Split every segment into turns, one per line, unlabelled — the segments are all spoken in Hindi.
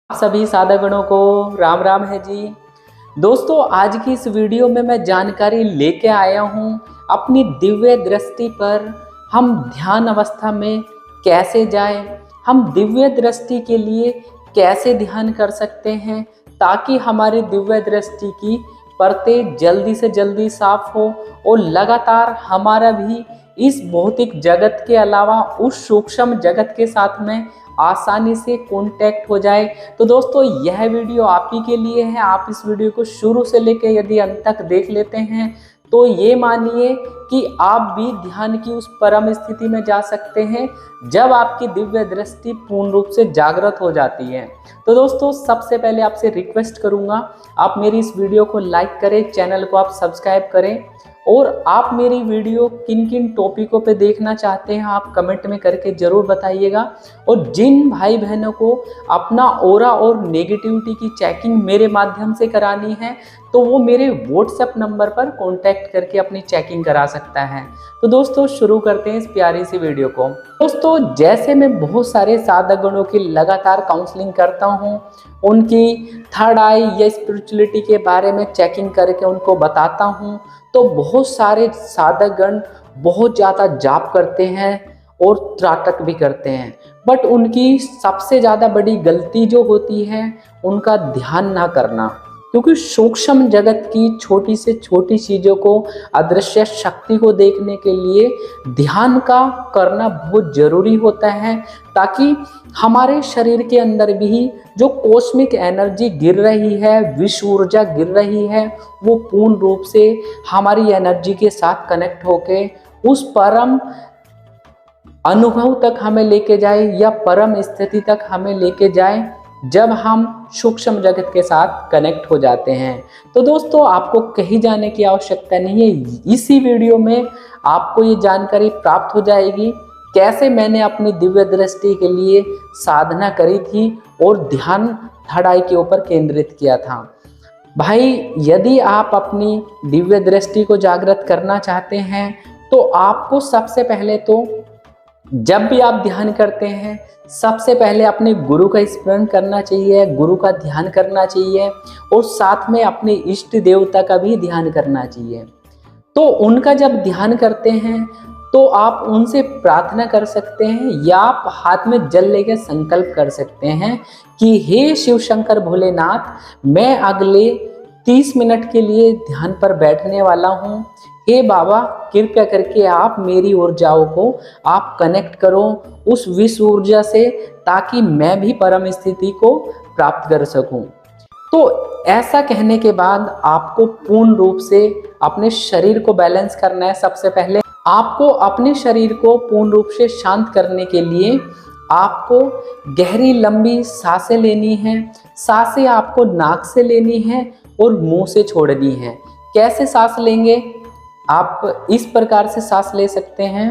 सभी साधकगणों को राम राम है जी। दोस्तों, आज की इस वीडियो में मैं जानकारी लेके आया हूँ अपनी दिव्य दृष्टि पर हम ध्यान अवस्था में कैसे जाएं, हम दिव्य दृष्टि के लिए कैसे ध्यान कर सकते हैं ताकि हमारी दिव्य दृष्टि की परतें जल्दी से जल्दी साफ हो और लगातार हमारा भी इस भौतिक जगत के अलावा उस सूक्ष्म जगत के साथ में आसानी से कांटेक्ट हो जाए। तो दोस्तों, यह वीडियो आप ही के लिए है। आप इस वीडियो को शुरू से लेकर यदि अंत तक देख लेते हैं तो ये मानिए कि आप भी ध्यान की उस परम स्थिति में जा सकते हैं जब आपकी दिव्य दृष्टि पूर्ण रूप से जागृत हो जाती है। तो दोस्तों, सबसे पहले आपसे रिक्वेस्ट करूंगा, आप मेरी इस वीडियो को लाइक करें, चैनल को आप सब्सक्राइब करें और आप मेरी वीडियो किन किन टॉपिकों पे देखना चाहते हैं आप कमेंट में करके ज़रूर बताइएगा। और जिन भाई बहनों को अपना ऑरा और नेगेटिविटी की चेकिंग मेरे माध्यम से करानी है तो वो मेरे व्हाट्सएप नंबर पर कांटेक्ट करके अपनी चेकिंग करा सकता है। तो दोस्तों, शुरू करते हैं इस प्यारी सी वीडियो को। दोस्तों, जैसे मैं बहुत सारे साधकगणों की लगातार काउंसलिंग करता हूँ, उनकी थर्ड आई या स्पिरिचुअलिटी के बारे में चेकिंग करके उनको बताता हूँ, तो बहुत सारे साधकगण बहुत ज़्यादा जाप करते हैं और त्राटक भी करते हैं, बट उनकी सबसे ज़्यादा बड़ी गलती जो होती है उनका ध्यान ना करना। क्योंकि सूक्ष्म जगत की छोटी से छोटी चीज़ों को, अदृश्य शक्ति को देखने के लिए ध्यान का करना बहुत ज़रूरी होता है ताकि हमारे शरीर के अंदर भी जो कॉस्मिक एनर्जी गिर रही है, विश्व ऊर्जा गिर रही है, वो पूर्ण रूप से हमारी एनर्जी के साथ कनेक्ट होके उस परम अनुभव तक हमें लेके जाए या परम स्थिति तक हमें लेके जाए जब हम सूक्ष्म जगत के साथ कनेक्ट हो जाते हैं। तो दोस्तों, आपको कहीं जाने की आवश्यकता नहीं है, इसी वीडियो में आपको ये जानकारी प्राप्त हो जाएगी कैसे मैंने अपनी दिव्य दृष्टि के लिए साधना करी थी और ध्यान थर्ड आई के ऊपर केंद्रित किया था। भाई, यदि आप अपनी दिव्य दृष्टि को जागृत करना चाहते हैं तो आपको सबसे पहले तो जब भी आप ध्यान करते हैं सबसे पहले अपने गुरु का स्मरण करना चाहिए, गुरु का ध्यान करना चाहिए और साथ में अपने इष्ट देवता का भी ध्यान करना चाहिए। तो उनका जब ध्यान करते हैं तो आप उनसे प्रार्थना कर सकते हैं या आप हाथ में जल लेकर संकल्प कर सकते हैं कि हे शिव शंकर भोलेनाथ, मैं अगले 30 मिनट के लिए ध्यान पर बैठने वाला हूँ। हे बाबा, कृपया करके आप मेरी ऊर्जाओं को आप कनेक्ट करो उस विश्व ऊर्जा से ताकि मैं भी परम स्थिति को प्राप्त कर सकूं। तो ऐसा कहने के बाद आपको पूर्ण रूप से अपने शरीर को बैलेंस करना है। सबसे पहले आपको अपने शरीर को पूर्ण रूप से शांत करने के लिए आपको गहरी लंबी सांसें लेनी है। सांसें आपको नाक से लेनी है और मुंह से छोड़नी है। कैसे सांस लेंगे? आप इस प्रकार से सांस ले सकते हैं।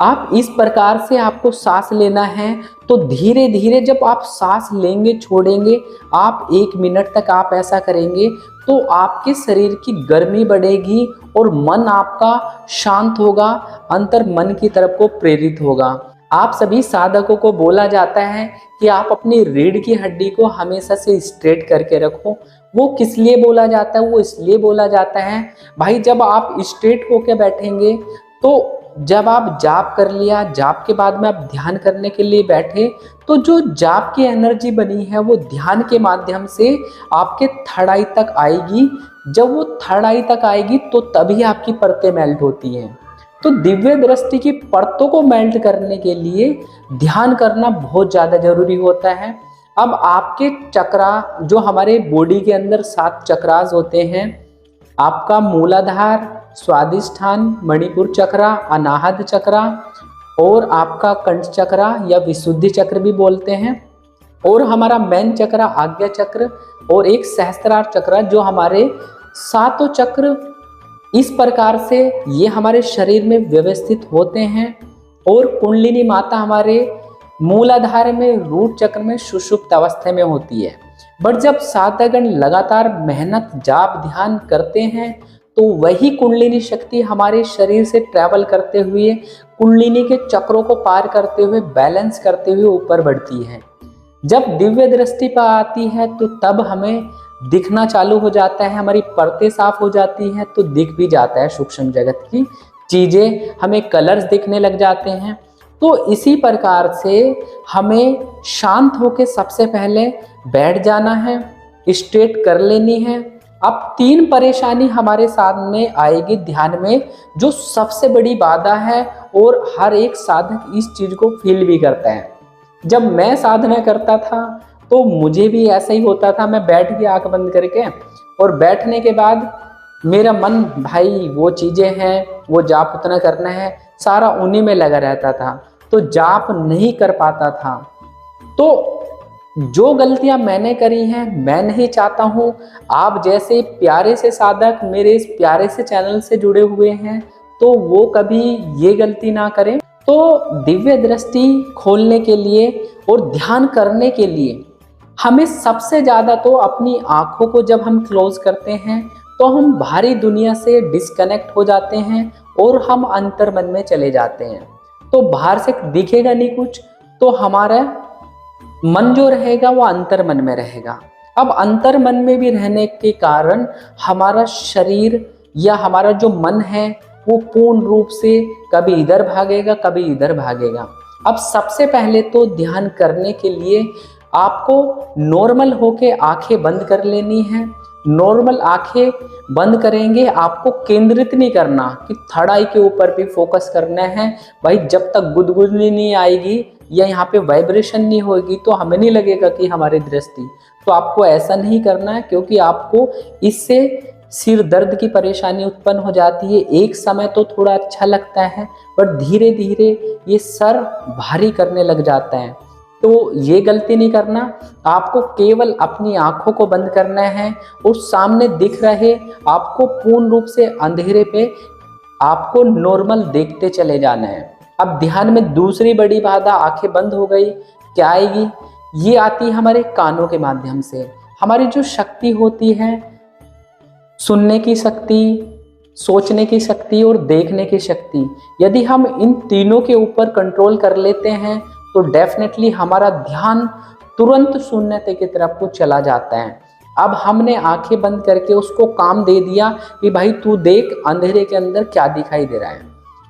आप इस प्रकार से आपको सांस लेना है। तो धीरे धीरे जब आप सांस लेंगे छोड़ेंगे, आप 1 मिनट तक आप ऐसा करेंगे तो आपके शरीर की गर्मी बढ़ेगी और मन आपका शांत होगा, अंतर मन की तरफ को प्रेरित होगा। आप सभी साधकों को बोला जाता है कि आप अपनी रीढ़ की हड्डी को हमेशा से स्ट्रेट करके रखो। वो किस लिए बोला जाता है? वो इसलिए बोला जाता है भाई, जब आप स्ट्रेट होके बैठेंगे तो जब आप जाप कर लिया, जाप के बाद में आप ध्यान करने के लिए बैठे तो जो जाप की एनर्जी बनी है वो ध्यान के माध्यम से आपके थर्ड आई तक आएगी। जब वो थर्ड आई तक आएगी तो तभी आपकी परतें मेल्ट होती हैं। तो दिव्य दृष्टि की परतों को मेल्ट करने के लिए ध्यान करना बहुत ज़्यादा जरूरी होता है। अब आपके चक्रा, जो हमारे बॉडी के अंदर 7 चक्रास होते हैं, आपका मूलाधार, स्वादिष्ठान, मणिपुर चक्रा, अनाहत चक्रा और आपका कंठ चक्रा या विशुद्धि चक्र भी बोलते हैं, और हमारा मेन चक्रा आज्ञा चक्र और एक सहस्त्रार चक्र, जो हमारे 7 चक्र इस प्रकार से ये हमारे शरीर में व्यवस्थित होते हैं। और कुंडलिनी माता हमारे मूलाधार में, रूट चक्र में सुषुप्त अवस्था में होती है। बट जब साधकगण लगातार मेहनत जाप ध्यान करते हैं तो वही कुंडलिनी शक्ति हमारे शरीर से ट्रैवल करते हुए कुंडलिनी के चक्रों को पार करते हुए बैलेंस करते हुए ऊपर बढ़ती है। जब दिव्य दृष्टि पर आती है तो तब हमें दिखना चालू हो जाता है, हमारी परतें साफ हो जाती हैं तो दिख भी जाता है सूक्ष्म जगत की चीजें, हमें कलर्स दिखने लग जाते हैं। तो इसी प्रकार से हमें शांत होकर सबसे पहले बैठ जाना है, स्ट्रेट कर लेनी है। अब 3 परेशानी हमारे सामने आएगी ध्यान में, जो सबसे बड़ी बाधा है और हर एक साधक इस चीज को फील भी करता है। जब मैं साधना करता था तो मुझे भी ऐसा ही होता था, मैं बैठ गया आंख बंद करके और बैठने के बाद मेरा मन भाई वो चीजें हैं, वो जाप उतना करना है, सारा उन्हीं में लगा रहता था, तो जाप नहीं कर पाता था। तो जो गलतियां मैंने करी हैं, मैं नहीं चाहता हूं आप जैसे प्यारे से साधक मेरे इस प्यारे से चैनल से जुड़े हुए हैं तो वो कभी ये गलती ना करें। तो दिव्य दृष्टि खोलने के लिए और ध्यान करने के लिए हमें सबसे ज़्यादा तो अपनी आँखों को जब हम क्लोज करते हैं तो हम बाहरी दुनिया से डिस्कनेक्ट हो जाते हैं और हम अंतर्मन में चले जाते हैं। तो बाहर से दिखेगा नहीं कुछ, तो हमारा मन जो रहेगा वो अंतर्मन में रहेगा। अब अंतर्मन में भी रहने के कारण हमारा शरीर या हमारा जो मन है वो पूर्ण रूप से कभी इधर भागेगा कभी इधर भागेगा। अब सबसे पहले तो ध्यान करने के लिए आपको नॉर्मल होके आंखें बंद कर लेनी है। नॉर्मल आंखें बंद करेंगे, आपको केंद्रित नहीं करना कि थर्ड आई के ऊपर भी फोकस करना है। भाई जब तक गुदगुदी नहीं आएगी या यहाँ पे वाइब्रेशन नहीं होगी तो हमें नहीं लगेगा कि हमारी दृष्टि, तो आपको ऐसा नहीं करना है, क्योंकि आपको इससे सिर दर्द की परेशानी उत्पन्न हो जाती है। एक समय तो थोड़ा अच्छा लगता है पर धीरे धीरे ये सर भारी करने लग जाता है। तो ये गलती नहीं करना, आपको केवल अपनी आंखों को बंद करना है और सामने दिख रहे आपको पूर्ण रूप से अंधेरे पे आपको नॉर्मल देखते चले जाना है। अब ध्यान में दूसरी बड़ी बाधा, आंखें बंद हो गई, क्या आएगी? ये आती है हमारे कानों के माध्यम से। हमारी जो शक्ति होती है, सुनने की शक्ति, सोचने की शक्ति और देखने की शक्ति, यदि हम इन तीनों के ऊपर कंट्रोल कर लेते हैं तो डेफिनेटली हमारा ध्यान तुरंत शून्यता की तरफ को चला जाता है। अब हमने आंखें बंद करके उसको काम दे दिया कि भाई तू देख अंधेरे के अंदर क्या दिखाई दे रहा है।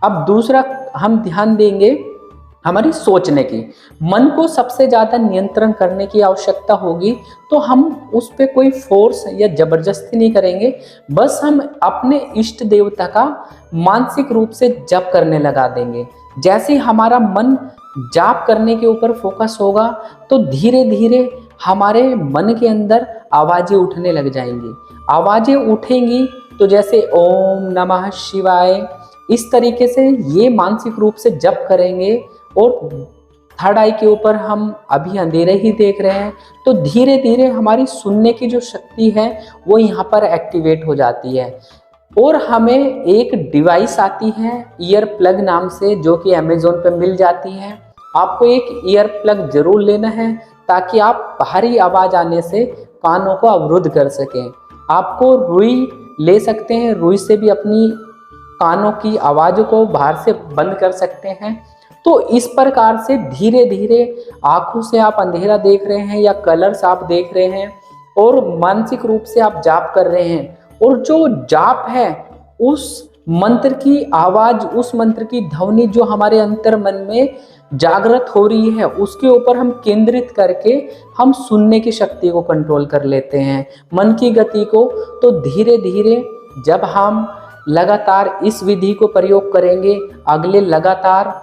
अब दूसरा हम ध्यान देंगे हमारी सोचने की। मन को सबसे ज़्यादा नियंत्रण करने की आवश्यकता होगी, तो हम उस पर कोई फोर्स या जबरदस्ती नहीं करेंगे, बस हम अपने इष्ट देवता का मानसिक रूप से जप करने लगा देंगे। जैसे ही हमारा मन जाप करने के ऊपर फोकस होगा तो धीरे धीरे हमारे मन के अंदर आवाज़ें उठने लग जाएंगी। आवाज़ें उठेंगी तो जैसे ओम नमः शिवाय, इस तरीके से ये मानसिक रूप से जप करेंगे और थर्ड आई के ऊपर हम अभी अंधेरे ही देख रहे हैं, तो धीरे धीरे हमारी सुनने की जो शक्ति है वो यहाँ पर एक्टिवेट हो जाती है। और हमें एक डिवाइस आती है ईयर प्लग नाम से, जो कि अमेज़ोन पे मिल जाती है। आपको एक ईयर प्लग जरूर लेना है ताकि आप बाहरी आवाज़ आने से कानों को अवरुद्ध कर सकें। आपको रुई ले सकते हैं, रुई से भी अपनी कानों की आवाज़ को बाहर से बंद कर सकते हैं। तो इस प्रकार से धीरे धीरे आंखों से आप अंधेरा देख रहे हैं या कलर्स आप देख रहे हैं और मानसिक रूप से आप जाप कर रहे हैं, और जो जाप है उस मंत्र की आवाज़, उस मंत्र की ध्वनि जो हमारे अंतर मन में जागृत हो रही है उसके ऊपर हम केंद्रित करके हम सुनने की शक्ति को कंट्रोल कर लेते हैं, मन की गति को। तो धीरे धीरे जब हम लगातार इस विधि को प्रयोग करेंगे, अगले लगातार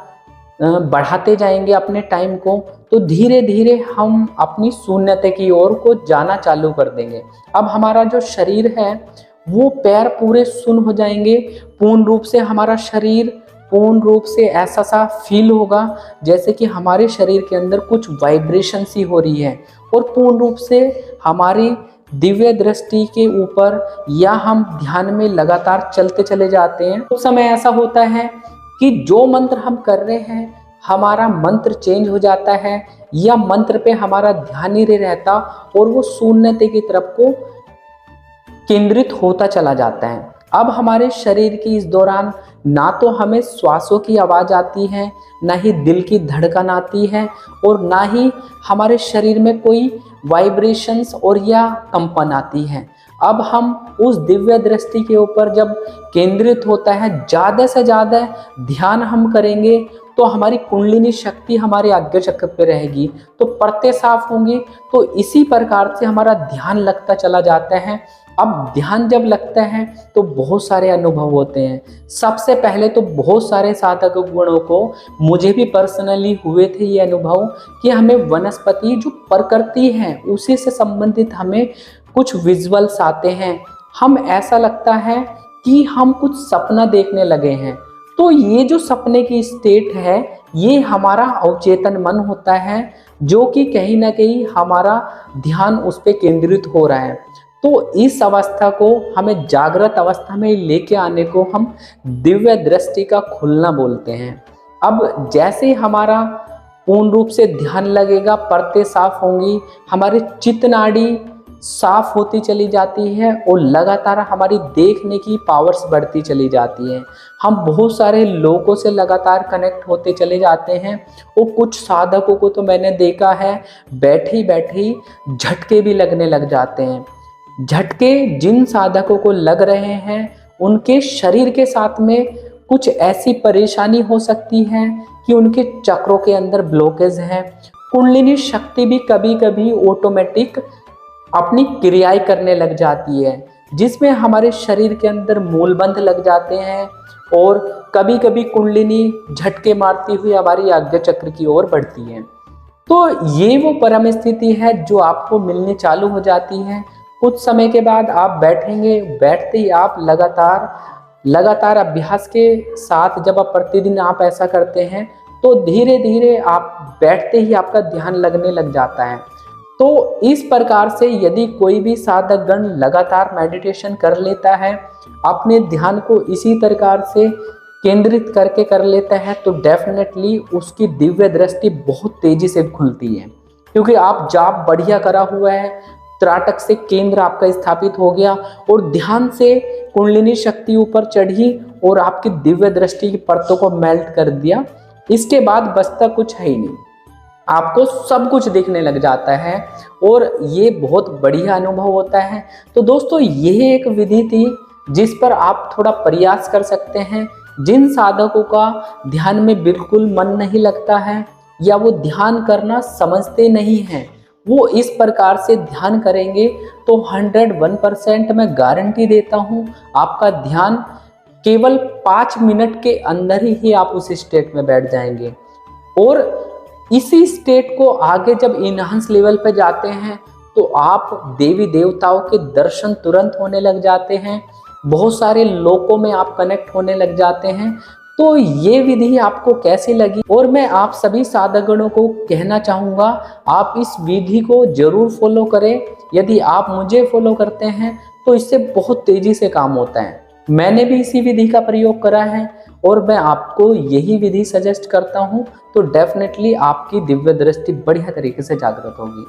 बढ़ाते जाएंगे अपने टाइम को, तो धीरे धीरे हम अपनी शून्यता की ओर को जाना चालू कर देंगे। अब हमारा जो शरीर है वो पैर पूरे शून्य हो जाएंगे, पूर्ण रूप से हमारा शरीर पूर्ण रूप से ऐसा सा फील होगा जैसे कि हमारे शरीर के अंदर कुछ वाइब्रेशन सी हो रही है, और पूर्ण रूप से हमारी दिव्य दृष्टि के ऊपर या हम ध्यान में लगातार चलते चले जाते हैं। उस समय ऐसा होता है कि जो मंत्र हम कर रहे हैं हमारा मंत्र चेंज हो जाता है या मंत्र पे हमारा ध्यान ही नहीं रहता और वो शून्यता की तरफ को केंद्रित होता चला जाता है। अब हमारे शरीर की इस दौरान ना तो हमें श्वासों की आवाज़ आती है, ना ही दिल की धड़कन आती है, और ना ही हमारे शरीर में कोई वाइब्रेशंस और या कंपन आती है। अब हम उस दिव्य दृष्टि के ऊपर जब केंद्रित होता है, ज़्यादा से ज़्यादा ध्यान हम करेंगे तो हमारी कुंडलिनी शक्ति हमारे आज्ञा चक्र पे रहेगी, तो परतें साफ होंगी। तो इसी प्रकार से हमारा ध्यान लगता चला जाता है। अब ध्यान जब लगता है तो बहुत सारे अनुभव होते हैं। सबसे पहले तो बहुत सारे साधक गुणों को, मुझे भी पर्सनली हुए थे ये अनुभव, कि हमें वनस्पति जो प्रकृति है उसी से संबंधित हमें कुछ विजुअल्स आते हैं। हम ऐसा लगता है कि हम कुछ सपना देखने लगे हैं। तो ये जो सपने की स्टेट है, ये हमारा अवचेतन मन होता है, जो कि कहीं ना कहीं हमारा ध्यान उस पर केंद्रित हो रहा है। तो इस अवस्था को हमें जागृत अवस्था में लेके आने को हम दिव्य दृष्टि का खुलना बोलते हैं। अब जैसे ही हमारा पूर्ण रूप से ध्यान लगेगा, परतें साफ होंगी, हमारी चित्त नाड़ी साफ होती चली जाती है और लगातार हमारी देखने की पावर्स बढ़ती चली जाती है। हम बहुत सारे लोगों से लगातार कनेक्ट होते चले जाते हैं। और कुछ साधकों को तो मैंने देखा है, बैठे ही बैठे ही झटके भी लगने लग जाते हैं। झटके जिन साधकों को लग रहे हैं उनके शरीर के साथ में कुछ ऐसी परेशानी हो सकती है कि उनके चक्रों के अंदर ब्लॉकेज है। कुंडलिनी शक्ति भी कभी कभी ऑटोमेटिक अपनी क्रियाएं करने लग जाती है, जिसमें हमारे शरीर के अंदर मूलबंध लग जाते हैं और कभी कभी कुंडलिनी झटके मारती हुई हमारी आज्ञा चक्र की ओर बढ़ती है। तो ये वो परम स्थिति है जो आपको मिलनी चालू हो जाती है। कुछ समय के बाद आप बैठेंगे, बैठते ही आप लगातार अभ्यास के साथ जब आप प्रतिदिन आप ऐसा करते हैं तो धीरे धीरे आप बैठते ही आपका ध्यान लगने लग जाता है। तो इस प्रकार से यदि कोई भी साधक गण लगातार मेडिटेशन कर लेता है, अपने ध्यान को इसी प्रकार से केंद्रित करके कर लेता है, तो डेफिनेटली उसकी दिव्य दृष्टि बहुत तेजी से खुलती है। क्योंकि आप जाप बढ़िया करा हुआ है, त्राटक से केंद्र आपका स्थापित हो गया और ध्यान से कुंडलिनी शक्ति ऊपर चढ़ी और आपकी दिव्य दृष्टि की परतों को मेल्ट कर दिया। इसके बाद बचता कुछ है ही नहीं, आपको सब कुछ दिखने लग जाता है और ये बहुत बढ़िया अनुभव होता है। तो दोस्तों, यह एक विधि थी जिस पर आप थोड़ा प्रयास कर सकते हैं। जिन साधकों का ध्यान में बिल्कुल मन नहीं लगता है या वो ध्यान करना समझते नहीं हैं, वो इस प्रकार से ध्यान करेंगे तो 101% मैं गारंटी देता हूँ आपका ध्यान केवल 5 मिनट के अंदर ही आप उस स्टेट में बैठ जाएंगे। और इसी स्टेट को आगे जब इनहांस लेवल पे जाते हैं तो आप देवी देवताओं के दर्शन तुरंत होने लग जाते हैं, बहुत सारे लोकों में आप कनेक्ट होने लग जाते हैं। तो ये विधि आपको कैसी लगी? और मैं आप सभी साधकगणों को कहना चाहूँगा, आप इस विधि को जरूर फॉलो करें। यदि आप मुझे फॉलो करते हैं तो इससे बहुत तेजी से काम होता है। मैंने भी इसी विधि का प्रयोग करा है और मैं आपको यही विधि सजेस्ट करता हूँ, तो डेफिनेटली आपकी दिव्य दृष्टि बढ़िया तरीके से जागृत होगी।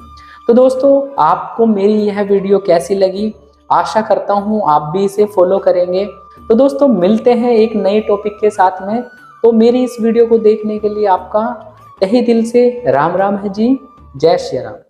तो दोस्तों, आपको मेरी यह वीडियो कैसी लगी? आशा करता हूँ आप भी इसे फॉलो करेंगे। तो दोस्तों, मिलते हैं एक नए टॉपिक के साथ में। तो मेरी इस वीडियो को देखने के लिए आपका तहे दिल से राम राम है जी। जय श्री राम।